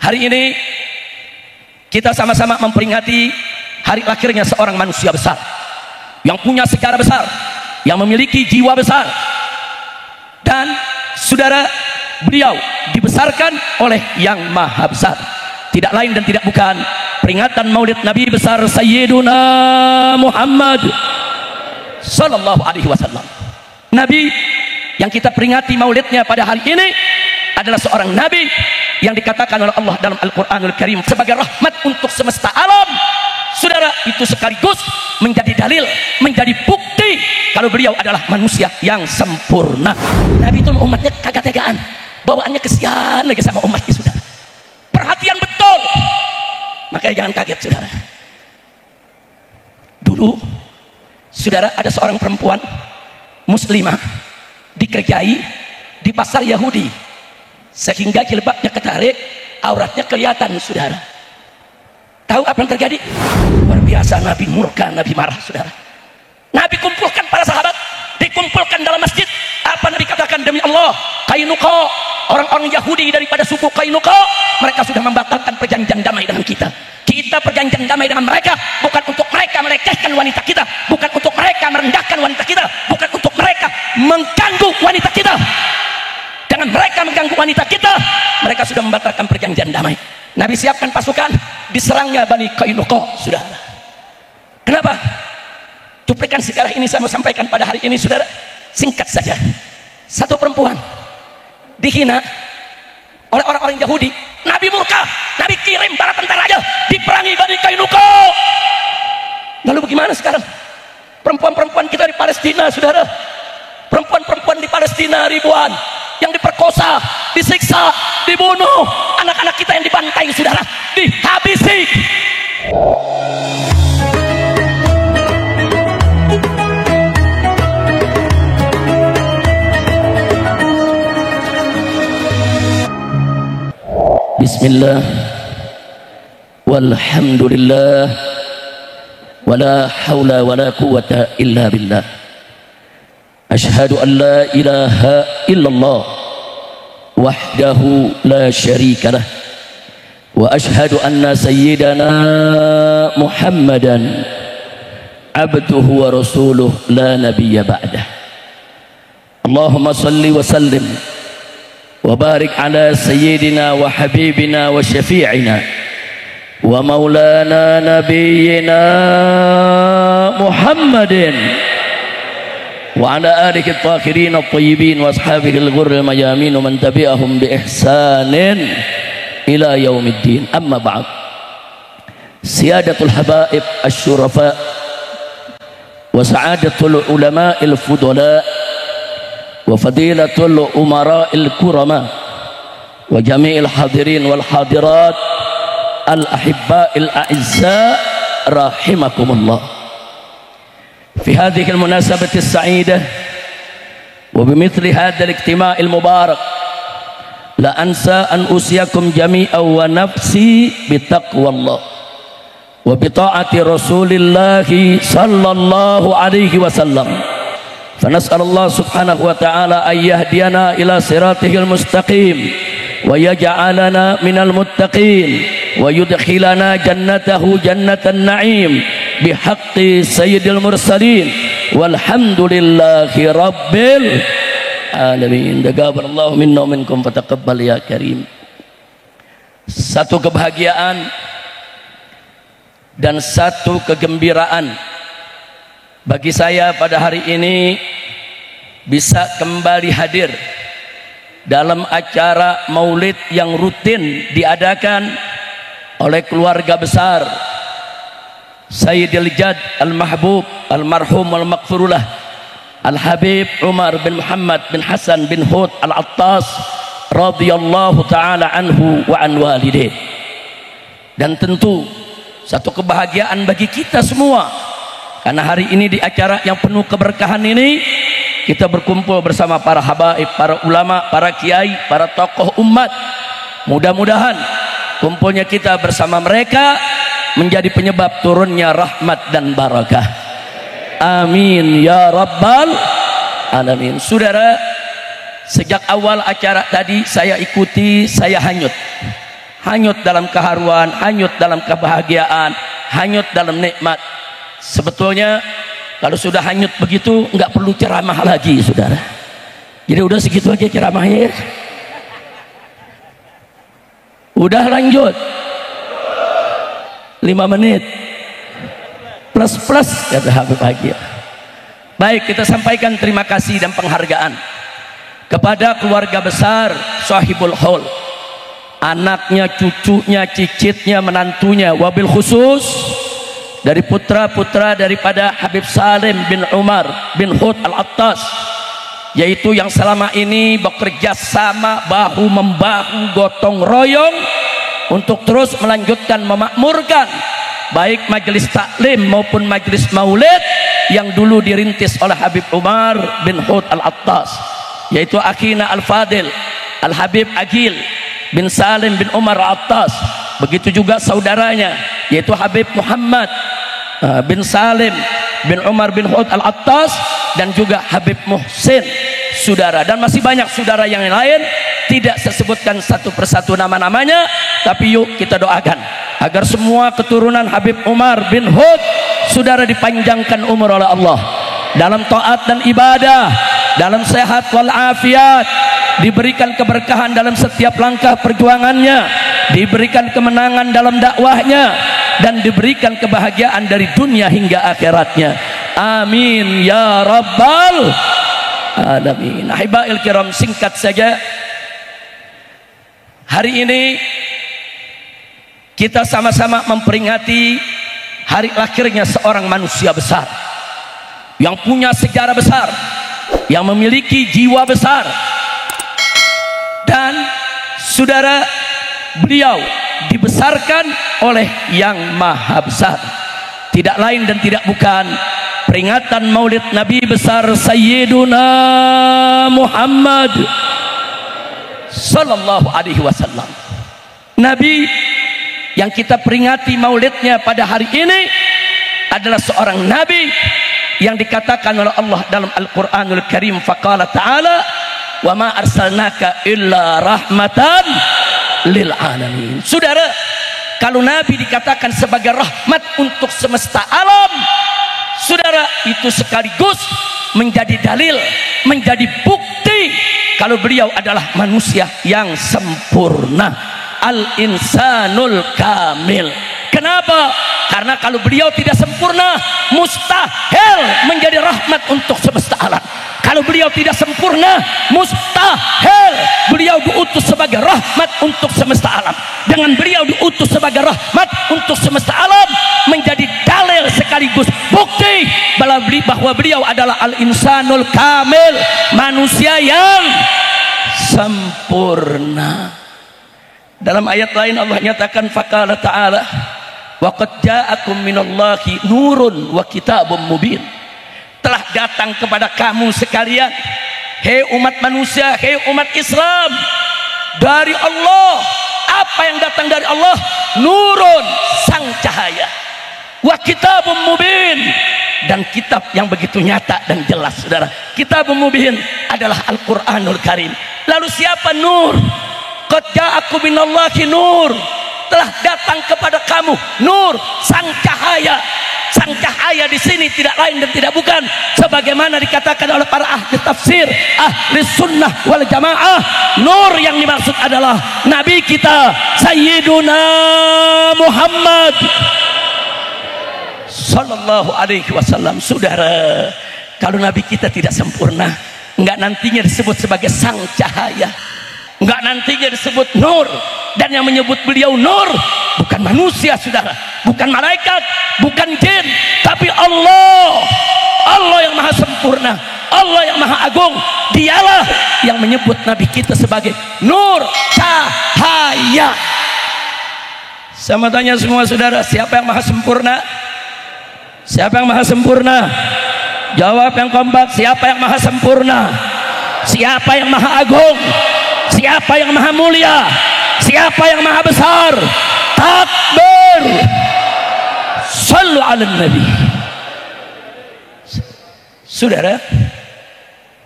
Hari ini kita sama-sama memperingati hari lahirnya seorang manusia besar yang punya sejarah besar, yang memiliki jiwa besar. Dan saudara, beliau dibesarkan oleh yang maha besar, tidak lain dan tidak bukan peringatan maulid Nabi besar Sayyiduna Muhammad Sallallahu Alaihi Wasallam. Nabi yang kita peringati maulidnya pada hari ini adalah seorang Nabi yang dikatakan oleh Allah dalam Al-Quranul Karim sebagai rahmat untuk semesta alam. Saudara, itu sekaligus menjadi dalil, menjadi bukti kalau beliau adalah manusia yang sempurna. Nabi itu umatnya kagak tegaan, bawaannya kesian lagi sama umatnya, saudara. Perhatian betul, makanya jangan kaget, saudara. Dulu, saudara, ada seorang perempuan muslimah dikerjai di pasar Yahudi sehingga jilbabnya ketarik, auratnya kelihatan, saudara. Tahu apa yang terjadi? Luar biasa, Nabi murka, Nabi marah, saudara. Nabi kumpulkan para sahabat, dikumpulkan dalam masjid. Apa Nabi katakan? Demi Allah, Qainuqa, orang-orang Yahudi daripada suku Qainuqa, mereka sudah membatalkan perjanjian damai dengan kita. Kita perjanjian damai dengan mereka bukan untuk mereka melecehkan wanita kita, bukan untuk mereka merendahkan wanita kita, bukan untuk mereka mengganggu wanita kita. Dengan mereka mengganggu wanita kita, mereka sudah membatalkan perjanjian damai. Nabi siapkan pasukan, diserangnya Bani Qainuqa, saudara. Kenapa? Cuplikan sejarah ini saya mau sampaikan pada hari ini, saudara. Singkat saja. Satu perempuan dihina oleh orang-orang Yahudi. Nabi murka, Nabi kirim para tentaranya diperangi Bani Qainuqa. Lalu bagaimana sekarang? Perempuan-perempuan kita di Palestina, saudara. Perempuan-perempuan di Palestina ribuan yang diperkosa, disiksa, dibunuh, anak-anak kita yang dibantai, saudara, dihabisi. Bismillah, walhamdulillah, wala hawla wala quwwata illa billah. Ashhadu an la ilaha illallah wahdahu la syarika lah, wa ashhadu anna sayyidana Muhammadan abduhu wa rasuluh la nabiyya ba'dah. Allahumma salli wa sallim wa barik ala sayyidina wa habibina wa syafi'ina wa maulana nabiyyina Muhammadin وعلى آله الطاهرين الطيبين وأصحابه الغر الميامين ومن تبعهم بإحسان إلى يوم الدين. أما بعد، سيادة الحبائب الشرفاء وسعادة العلماء الفضلاء وفضيلة الأمراء الكرماء وجميع الحاضرين والحاضرات الأحباء الأعزاء رحمكم الله. في هذه المناسبة السعيدة وبمثل هذا الاجتماع المبارك لا أنسى أن أوصيكم جميعا ونفسي بتقوى الله وبطاعة رسول الله صلى الله عليه وسلم. فنسأل الله سبحانه وتعالى أن يهدينا إلى صراطه المستقيم ويجعلنا من المتقين ويدخلنا جنته جنة النعيم بحق سيد المرسلين والحمد لله رب العالمين. تقبل الله منا ومنكم فتقبل يا كريم. Satu kebahagiaan dan satu kegembiraan bagi saya pada hari ini bisa kembali hadir dalam acara maulid yang rutin diadakan oleh keluarga besar Sayyidil Jad Al-Mahbub Al-Marhum Al-Maghfurullah Al-Habib Umar bin Muhammad bin Hasan bin Hud Al-Attas radhiyallahu ta'ala anhu wa an walidih. Dan tentu satu kebahagiaan bagi kita semua karena hari ini di acara yang penuh keberkahan ini kita berkumpul bersama para habaib, para ulama, para kiai, para tokoh umat. Mudah-mudahan kumpulnya kita bersama mereka menjadi penyebab turunnya rahmat dan barakah. Amin ya rabbal alamin. Saudara, sejak awal acara tadi saya ikuti, saya hanyut hanyut dalam keharuan, hanyut dalam kebahagiaan, hanyut dalam nikmat. Sebetulnya kalau sudah hanyut begitu nggak perlu ceramah lagi, saudara. Jadi udah segitu aja ceramahnya ya. Udah lanjut 5 menit plus kata Habib Agil. Baik, kita sampaikan terima kasih dan penghargaan kepada keluarga besar Sahibul Haul, anaknya, cucunya, cicitnya, menantunya, wabil khusus dari putra-putra daripada Habib Salim bin Umar bin Hud Al-Attas, yaitu yang selama ini bekerja sama bahu membahu gotong royong untuk terus melanjutkan memakmurkan baik majelis taklim maupun majelis maulid yang dulu dirintis oleh Habib Umar bin Hud Al-Attas, yaitu akhina Al-Fadil Al-Habib Agil bin Salim bin Umar Al-Attas. Begitu juga saudaranya yaitu Habib Muhammad bin Salim bin Umar bin Hud Al-Attas, dan juga Habib Muhsin, saudara, dan masih banyak saudara yang lain. Tidak saya sebutkan satu persatu nama-namanya, tapi yuk kita doakan agar semua keturunan Habib Umar bin Hud, saudara, dipanjangkan umur oleh Allah dalam taat dan ibadah, dalam sehat walafiat, diberikan keberkahan dalam setiap langkah perjuangannya, diberikan kemenangan dalam dakwahnya, dan diberikan kebahagiaan dari dunia hingga akhiratnya. Amin ya rabbal alamin. Ahibail kiram, singkat saja, hari ini kita sama-sama memperingati hari lahirnya seorang manusia besar yang punya sejarah besar, yang memiliki jiwa besar, dan saudara, beliau dibesarkan oleh yang maha besar, tidak lain dan tidak bukan peringatan maulid Nabi besar Sayyiduna Muhammad Sallallahu Alaihi Wasallam. Nabi yang kita peringati maulidnya pada hari ini adalah seorang Nabi yang dikatakan oleh Allah dalam Al-Quranul Karim, faqala ta'ala wa ma arsalnaka illa rahmatan lil alamin. Saudara, kalau Nabi dikatakan sebagai rahmat untuk semesta alam, saudara, itu sekaligus menjadi dalil, menjadi bukti kalau beliau adalah manusia yang sempurna, al-insanul kamil. Kenapa? Karena kalau beliau tidak sempurna, mustahil menjadi rahmat untuk semesta alam. Kalau beliau tidak sempurna, mustahil beliau diutus sebagai rahmat untuk semesta alam. Dengan beliau diutus sebagai rahmat untuk semesta alam, menjadi dalil sekaligus bukti bahwa beliau adalah al-insanul kamil, manusia yang sempurna. Dalam ayat lain Allah nyatakan, faqala ta'ala wa qad ja'akum minallahi nurun wa kitabun mubin. Telah datang kepada kamu sekalian, hei umat manusia, hei umat Islam, dari Allah. Apa yang datang dari Allah? Nurun, sang cahaya, wa kitabun mubin, dan kitab yang begitu nyata dan jelas, saudara. Kitabun mubin adalah Al-Quranul Karim. Lalu siapa nur? Qad ja'akum minallahi nur, telah datang kepada kamu nur, sang cahaya. Sang cahaya di sini tidak lain dan tidak bukan sebagaimana dikatakan oleh para ahli tafsir, ahli sunnah wal jamaah, nur yang dimaksud adalah Nabi kita Sayyiduna Muhammad Sallallahu Alaihi Wasallam. Saudara, kalau Nabi kita tidak sempurna, enggak nantinya disebut sebagai sang cahaya, enggak nantinya disebut nur. Dan yang menyebut beliau nur bukan manusia, saudara, bukan malaikat, bukan jin, tapi Allah. Allah yang maha sempurna, Allah yang maha agung. Dialah yang menyebut Nabi kita sebagai nur, cahaya. Saya tanya semua saudara, siapa yang maha sempurna? Siapa yang maha sempurna? Jawab yang kompak, siapa yang maha sempurna? Siapa yang maha agung? Siapa yang maha mulia? Siapa yang maha besar? Takbir. Sallu ala Nabi. Saudara,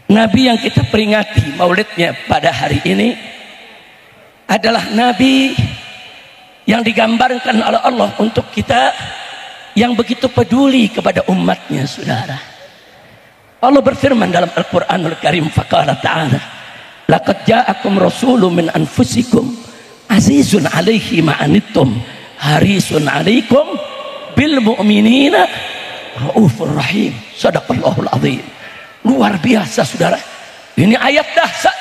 Nabi yang kita peringati maulidnya pada hari ini adalah Nabi yang digambarkan oleh Allah untuk kita yang begitu peduli kepada umatnya, saudara. Allah berfirman dalam Al-Quranul Karim, faqala ta'ala, laqad ja'akum rasulun min anfusikum azizun alaihi ma'anittum harisun alaikum bil mu'minina raufur rahim. Sadaqallahul azim. Luar biasa, saudara. Ini ayat dahsyat.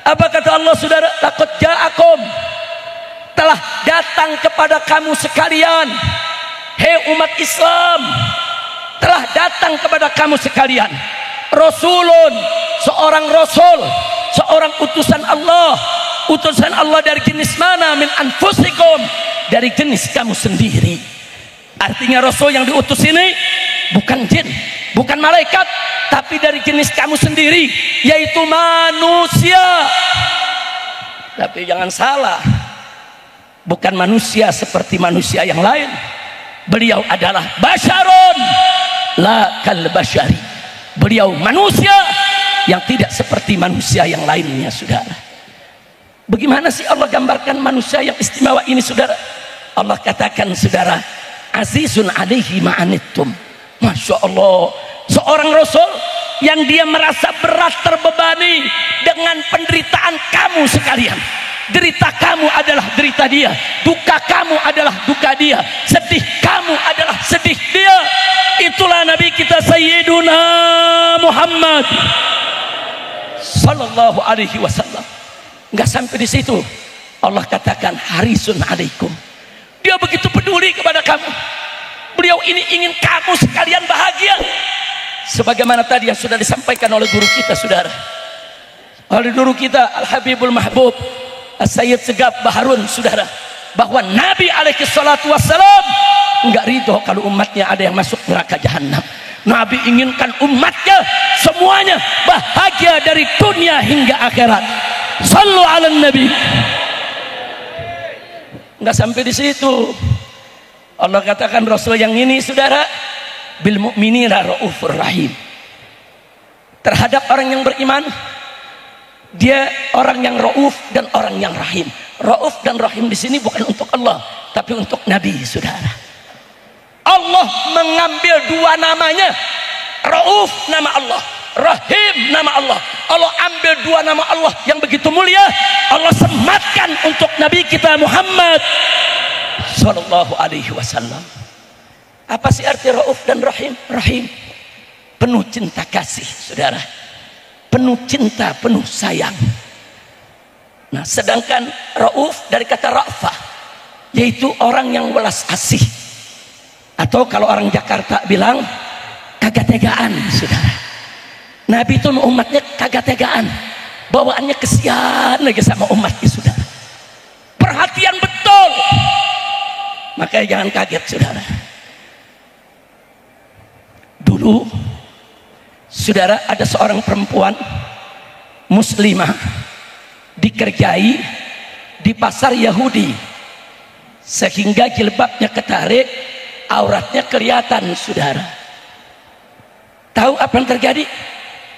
Apa kata Allah, saudara? Laqad ja'akum, telah datang kepada kamu sekalian, hei umat Islam, telah datang kepada kamu sekalian rasulun, seorang rasul, seorang utusan Allah dari jenis mana? Min anfusikum, dari jenis kamu sendiri. Artinya rasul yang diutus ini bukan jin, bukan malaikat, tapi dari jenis kamu sendiri, yaitu manusia. Tapi jangan salah, bukan manusia seperti manusia yang lain. Beliau adalah basyarun la kal basyari. Beliau manusia yang tidak seperti manusia yang lainnya, saudara. Bagaimana sih Allah gambarkan manusia yang istimewa ini, saudara? Allah katakan, saudara, azizun alaihi ma'anittum. Masya Allah, seorang rasul yang dia merasa berat terbebani dengan penderitaan kamu sekalian. Derita kamu adalah derita dia, duka kamu adalah duka dia, sedih kamu adalah sedih dia. Itulah Nabi kita Sayyiduna Muhammad sallallahu alaihi wasallam. Enggak sampai di situ, Allah katakan harisun alaikum. Dia begitu peduli kepada kamu. Beliau ini ingin kamu sekalian bahagia. Sebagaimana tadi yang sudah disampaikan oleh guru kita, saudara. Oleh guru kita Al-Habibul Mahbub As-Sayyid Segaf Baharun, saudara, bahwa Nabi alaihi salatu wassalam enggak ridho kalau umatnya ada yang masuk neraka jahanam. Nabi inginkan umatnya semuanya bahagia dari dunia hingga akhirat. Sallu ala nabi. Enggak sampai di situ, Allah katakan Rasul yang ini, saudara, bil mu'minina raufur rahim. Terhadap orang yang beriman, dia orang yang rauf dan orang yang rahim. Rauf dan rahim di sini bukan untuk Allah, tapi untuk Nabi, saudara. Allah mengambil dua namanya. Rauf nama Allah, Rahim nama Allah. Allah ambil dua nama Allah yang begitu mulia, Allah sematkan untuk Nabi kita Muhammad sallallahu alaihi wasallam. Apa sih arti Rauf dan Rahim? Rahim, penuh cinta kasih, saudara. Penuh cinta, penuh sayang. Nah, sedangkan Rauf dari kata Ra'fah, yaitu orang yang welas asih. Atau kalau orang Jakarta bilang kagak tegaan, saudara. Nabi itu umatnya kagak tegaan, bawaannya kesian lagi sama umatnya, saudara. Perhatian betul. Makanya jangan kaget, saudara. Dulu, saudara, ada seorang perempuan muslimah dikerjai di pasar Yahudi, sehingga jilbabnya ketarik, auratnya kelihatan, saudara. Tahu apa yang terjadi?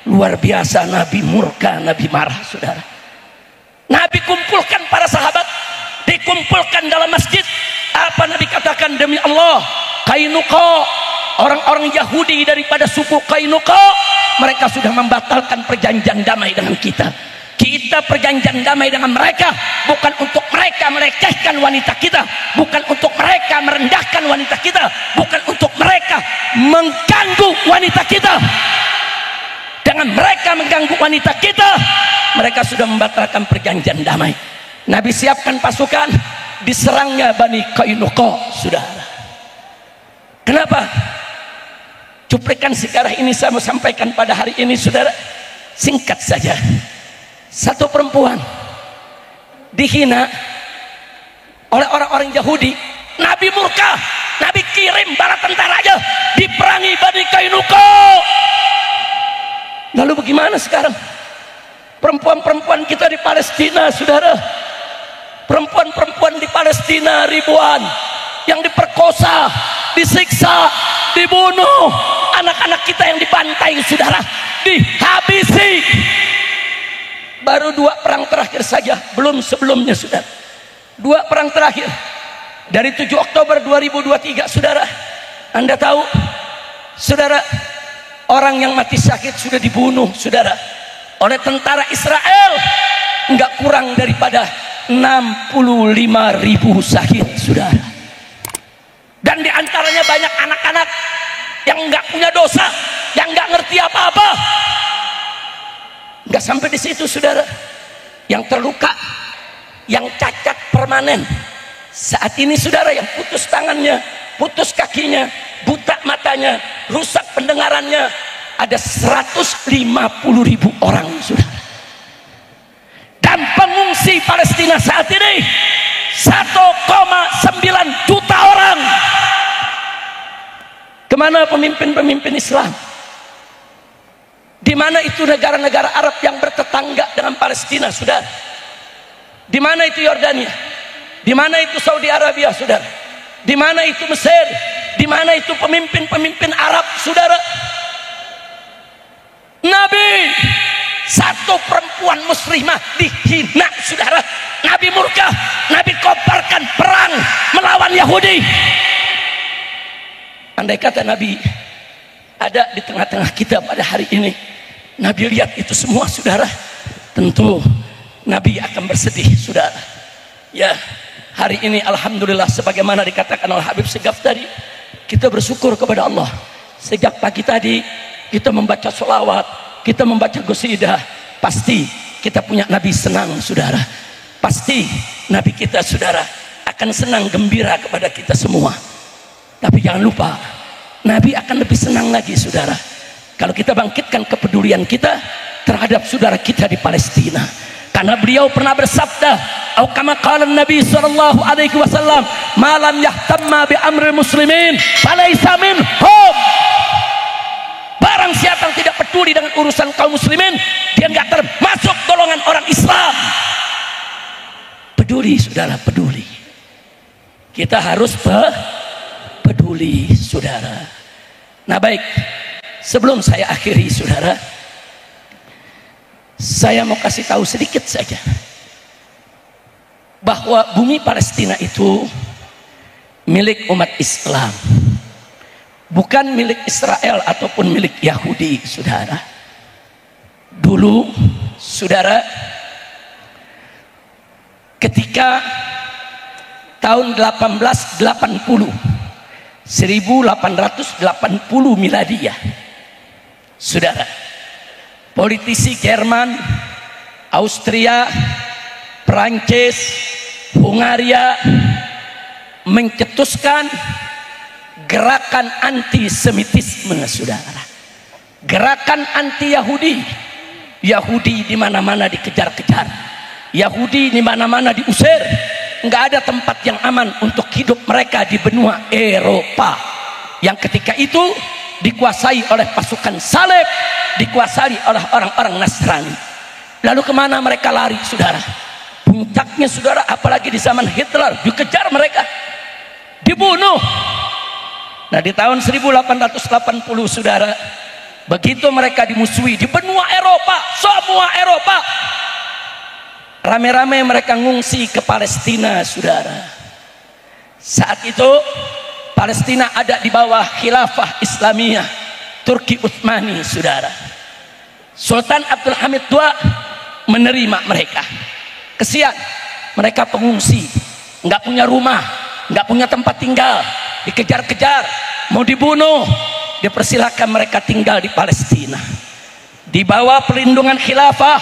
Luar biasa, Nabi murka, Nabi marah, saudara. Nabi kumpulkan para sahabat, dikumpulkan dalam masjid. Apa Nabi katakan? Demi Allah, Qainuqa, orang-orang Yahudi daripada suku Qainuqa, mereka sudah membatalkan perjanjian damai dengan kita. Kita perjanjian damai dengan mereka bukan untuk mereka melecehkan wanita kita, bukan untuk mereka merendahkan wanita kita, bukan untuk mereka mengganggu wanita kita. Dengan mereka mengganggu wanita kita, mereka sudah membatalkan perjanjian damai. Nabi siapkan pasukan, diserangnya Bani Qainuqa, saudara. Kenapa? Cuplikan sejarah ini saya mau sampaikan pada hari ini, saudara. Singkat saja. Satu perempuan dihina oleh orang-orang Yahudi. Nabi murka, Nabi kirim bala tentaranya diperangi Bani Qainuqa. Lalu bagaimana sekarang? Perempuan-perempuan kita di Palestina, saudara. Perempuan-perempuan di Palestina ribuan yang diperkosa, disiksa, dibunuh. Anak-anak kita yang dibantai, saudara, dihabisi. Baru 2 perang terakhir saja, belum sebelumnya, saudara. Dua perang terakhir dari 7 Oktober 2023, saudara. Anda tahu, saudara, orang yang mati syahid sudah dibunuh, saudara, oleh tentara Israel. Enggak kurang daripada 65.000 syahid, saudara. Dan diantaranya banyak anak-anak yang enggak punya dosa, yang enggak ngerti apa-apa. Enggak sampai di situ, saudara. Yang terluka, yang cacat permanen saat ini, saudara, yang putus tangannya, putus kakinya, buta matanya, rusak pendengarannya, ada 150.000 orang, saudara. Dan pengungsi Palestina saat ini 1,9 juta orang. Kemana pemimpin-pemimpin Islam? Di mana itu negara-negara Arab yang bertetangga dengan Palestina, saudara? Di mana itu Yordania? Di mana itu Saudi Arabia, saudara? Di mana itu Mesir? Di mana itu pemimpin-pemimpin Arab, saudara? Nabi, satu perempuan muslimah dihina, saudara. Nabi murka, Nabi kobarkan perang melawan Yahudi. Andai kata Nabi ada di tengah-tengah kita pada hari ini, Nabi lihat itu semua, saudara, tentu Nabi akan bersedih, saudara. Ya, hari ini alhamdulillah, sebagaimana dikatakan oleh Habib Segaf tadi, kita bersyukur kepada Allah. Sejak pagi tadi kita membaca sholawat, kita membaca qasidah. Pasti kita punya Nabi senang, saudara. Pasti Nabi kita, saudara, akan senang gembira kepada kita semua. Tapi jangan lupa, Nabi akan lebih senang lagi, saudara, kalau kita bangkitkan kepedulian kita terhadap saudara kita di Palestina. Karena beliau pernah bersabda, atau kama qala Nabi sallallahu alaihi wasallam, "Ma lam yahtamma bi amri muslimin falaysa minhum." Barang siapa yang tidak peduli dengan urusan kaum muslimin, dia enggak termasuk golongan orang Islam. Peduli, saudara, peduli. Kita harus peduli, saudara. Nah, baik, sebelum saya akhiri, saudara, saya mau kasih tahu sedikit saja bahwa bumi Palestina itu milik umat Islam, bukan milik Israel ataupun milik Yahudi, saudara. Dulu, saudara, ketika tahun 1880 miladiyah, saudara, politisi Jerman, Austria, Perancis, Hungaria mencetuskan gerakan antisemitisme, saudara. Gerakan anti Yahudi. Yahudi di mana-mana dikejar-kejar. Yahudi di mana-mana diusir. Enggak ada tempat yang aman untuk hidup mereka di benua Eropa yang ketika itu dikuasai oleh pasukan salib, dikuasai oleh orang-orang Nasrani. Lalu kemana mereka lari, saudara? Puncaknya, saudara, apalagi di zaman Hitler, dikejar mereka, dibunuh. Nah, di tahun 1880, saudara, begitu mereka dimusuhi di benua Eropa, semua Eropa, rame-rame mereka ngungsi ke Palestina, saudara. Saat itu Palestina ada di bawah khilafah Islamiyah Turki Utsmani, saudara. Sultan Abdul Hamid II menerima mereka. Kesian, mereka pengungsi, nggak punya rumah, nggak punya tempat tinggal, dikejar-kejar, mau dibunuh. Dipersilahkan mereka tinggal di Palestina, di bawah perlindungan khilafah,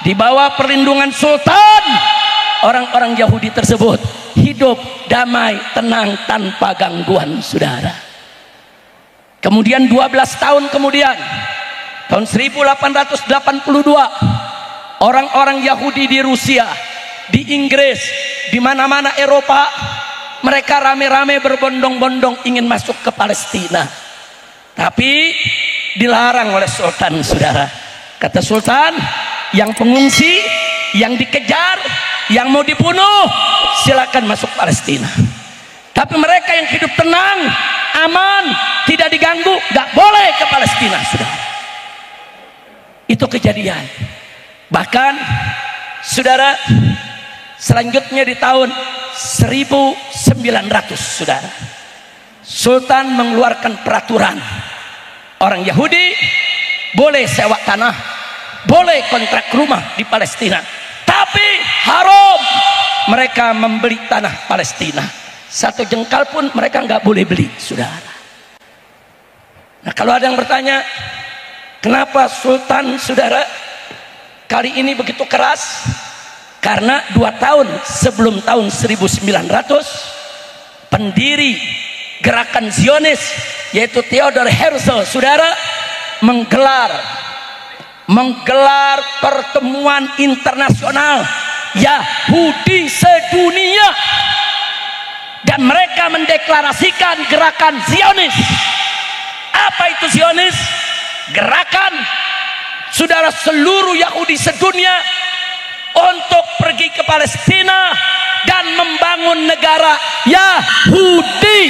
di bawah perlindungan sultan. Orang-orang Yahudi tersebut hidup damai, tenang, tanpa gangguan, saudara. Kemudian 12 tahun kemudian, tahun 1882, orang-orang Yahudi di Rusia, di Inggris, di mana-mana Eropa, mereka rame-rame berbondong-bondong ingin masuk ke Palestina. Tapi dilarang oleh sultan, saudara. Kata sultan, yang pengungsi, yang dikejar, yang mau dibunuh, silakan masuk Palestina. Tapi mereka yang hidup tenang, aman, tidak diganggu, gak boleh ke Palestina, saudara. Itu kejadian. Bahkan, saudara, Selanjutnya di tahun 1900, saudara, Sultan mengeluarkan peraturan, orang Yahudi boleh sewa tanah, boleh kontrak rumah di Palestina, tapi haram mereka membeli tanah Palestina. Satu jengkal pun mereka nggak boleh beli, saudara. Nah, kalau ada yang bertanya, kenapa Sultan, saudara, kali ini begitu keras? Karena 2 tahun sebelum tahun 1900, pendiri gerakan Zionis yaitu Theodor Herzl, saudara, menggelar pertemuan internasional Yahudi sedunia, dan mereka mendeklarasikan gerakan Zionis. Apa itu Zionis? Gerakan, saudara, seluruh Yahudi sedunia untuk pergi ke Palestina dan membangun negara Yahudi.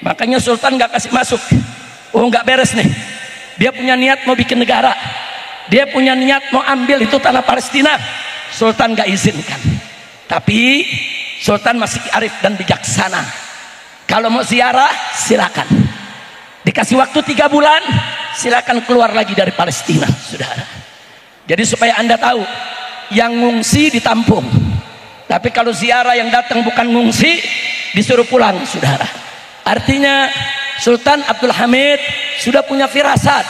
Makanya Sultan nggak kasih masuk. Oh, nggak beres nih. Dia punya niat mau bikin negara, dia punya niat mau ambil itu tanah Palestina, Sultan nggak izinkan. Tapi Sultan masih arif dan bijaksana. Kalau mau ziarah silakan, dikasih waktu 3 bulan, silakan keluar lagi dari Palestina, saudara. Jadi supaya Anda tahu, yang ngungsi ditampung, tapi kalau ziarah yang datang bukan ngungsi, disuruh pulang, saudara. Artinya Sultan Abdul Hamid sudah punya firasat,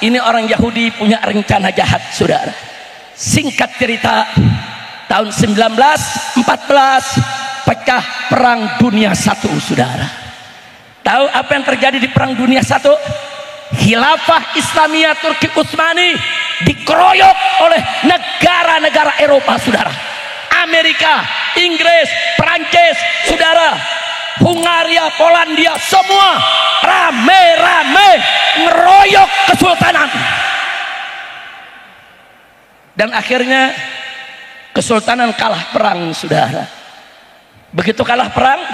ini orang Yahudi punya rencana jahat, saudara. Singkat cerita, tahun 1914 pecah Perang Dunia I, saudara. Tahu apa yang terjadi di Perang Dunia I? Khilafah Islamiyah Turki Utsmani dikeroyok oleh negara-negara Eropa, saudara. Amerika, Inggris, Perancis, saudara, Hungaria, Polandia, semua rame-rame ngeroyok kesultanan. Dan akhirnya kesultanan kalah perang, saudara. Begitu kalah perang,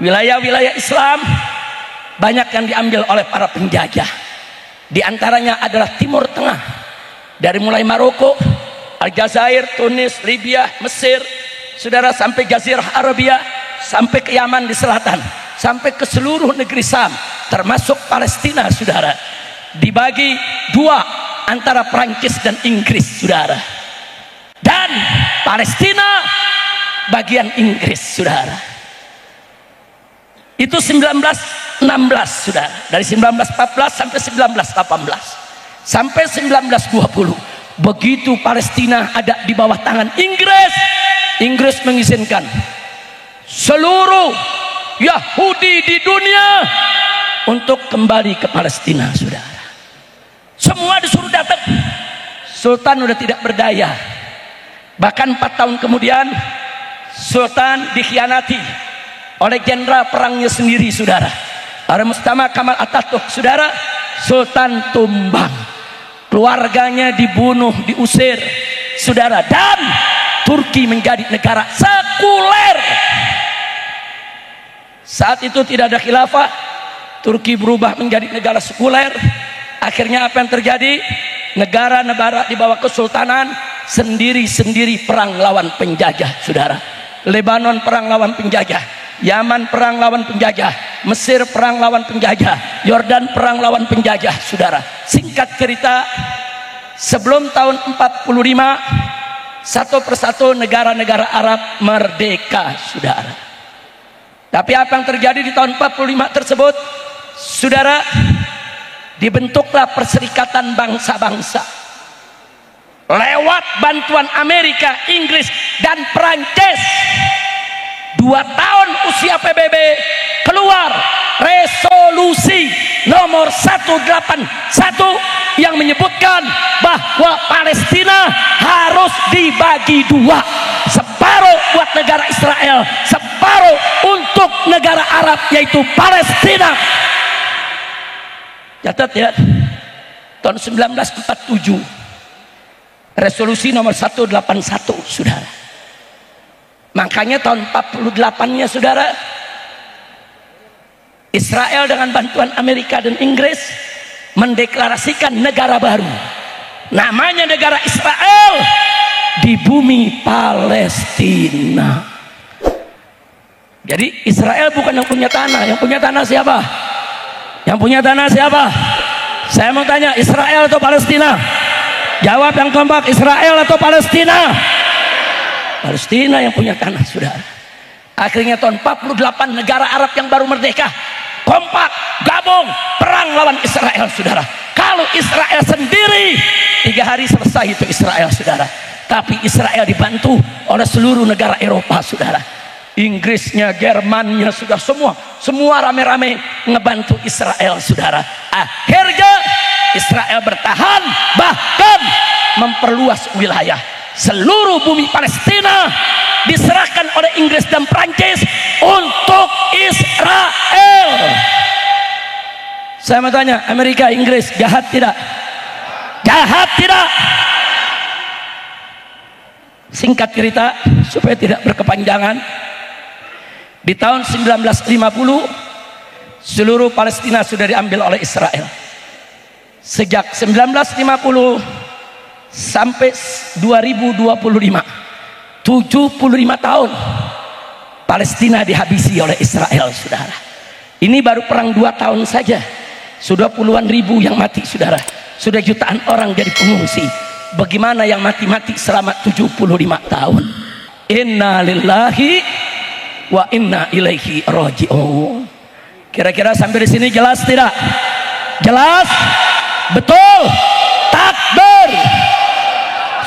wilayah-wilayah Islam banyak yang diambil oleh para penjajah. Di antaranya adalah Timur Tengah, dari mulai Maroko, Aljazair, Tunis, Libya, Mesir, saudara, sampai Jazirah Arabia, sampai ke Yaman di selatan, sampai ke seluruh negeri Sam, termasuk Palestina, saudara. Dibagi 2 antara Prancis dan Inggris, saudara. Dan Palestina bagian Inggris, saudara. Itu 1916, saudara. Dari 1914 sampai 1918 sampai 1920. Begitu Palestina ada di bawah tangan Inggris, Inggris mengizinkan seluruh Yahudi di dunia untuk kembali ke Palestina, saudara. Semua disuruh datang. Sultan udah tidak berdaya. Bahkan 4 tahun kemudian Sultan dikhianati oleh jenderal perangnya sendiri, saudara. Mustafa Kemal Atatürk, saudara. Sultan tumbang, keluarganya dibunuh, diusir, saudara. Dan Turki menjadi negara sekuler. Saat itu tidak ada khilafah, Turki berubah menjadi negara sekuler. Akhirnya apa yang terjadi? Negara-negara di bawah kesultanan sendiri-sendiri perang lawan penjajah, saudara. Lebanon perang lawan penjajah, Yaman perang lawan penjajah, Mesir perang lawan penjajah, Yordan perang lawan penjajah, saudara. Singkat cerita, sebelum tahun 45 satu persatu negara-negara Arab merdeka, saudara. Tapi apa yang terjadi di tahun 45 tersebut, saudara? Dibentuklah Perserikatan Bangsa-Bangsa lewat bantuan Amerika, Inggris, dan Perancis. 2 tahun usia PBB keluar resolusi nomor 181 yang menyebutkan bahwa Palestina harus dibagi 2, separuh buat negara Israel, separuh untuk negara Arab yaitu Palestina. Catat ya, tahun 1947 resolusi nomor 181, saudara. Makanya tahun 48-nya, saudara, Israel dengan bantuan Amerika dan Inggris mendeklarasikan negara baru, namanya negara Israel. di bumi Palestina. Jadi Israel bukan yang punya tanah. Yang punya tanah siapa? Yang punya tanah siapa? Saya mau tanya, Israel atau Palestina? Jawab yang kompak, Israel atau Palestina? Palestina yang punya tanah, saudara. Akhirnya tahun 48 negara Arab yang baru merdeka kompak gabung perang lawan Israel, saudara. Kalau Israel sendiri 3 hari selesai itu Israel, saudara. Tapi Israel dibantu oleh seluruh negara Eropa, saudara. Inggrisnya, Jermannya, sudah semua rame-rame ngebantu Israel, saudara. Akhirnya Israel bertahan, bahkan memperluas wilayah. Seluruh bumi Palestina diserahkan oleh Inggris dan Prancis untuk Israel. Saya mau tanya, Amerika, Inggris jahat tidak? Jahat tidak? Singkat cerita supaya tidak berkepanjangan, di tahun 1950 seluruh Palestina sudah diambil oleh Israel. Sejak 1950 sampai 2025, 75 tahun Palestina dihabisi oleh Israel, saudara. Ini baru perang 2 tahun saja sudah puluhan ribu yang mati, saudara. Sudah jutaan orang jadi pengungsi. Bagaimana yang mati-mati selama 75 tahun? Inna lillahi wa inna ilaihi raji'un. Kira-kira sampai di sini jelas tidak? Jelas? Betul? Takbir.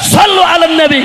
Sallu ala nabi.